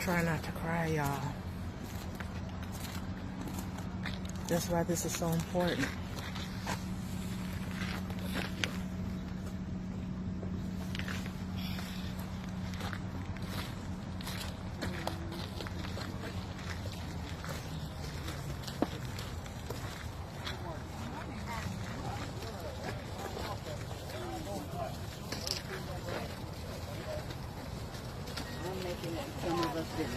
Try not to cry, y'all. That's why this is so important. Some of us didn't.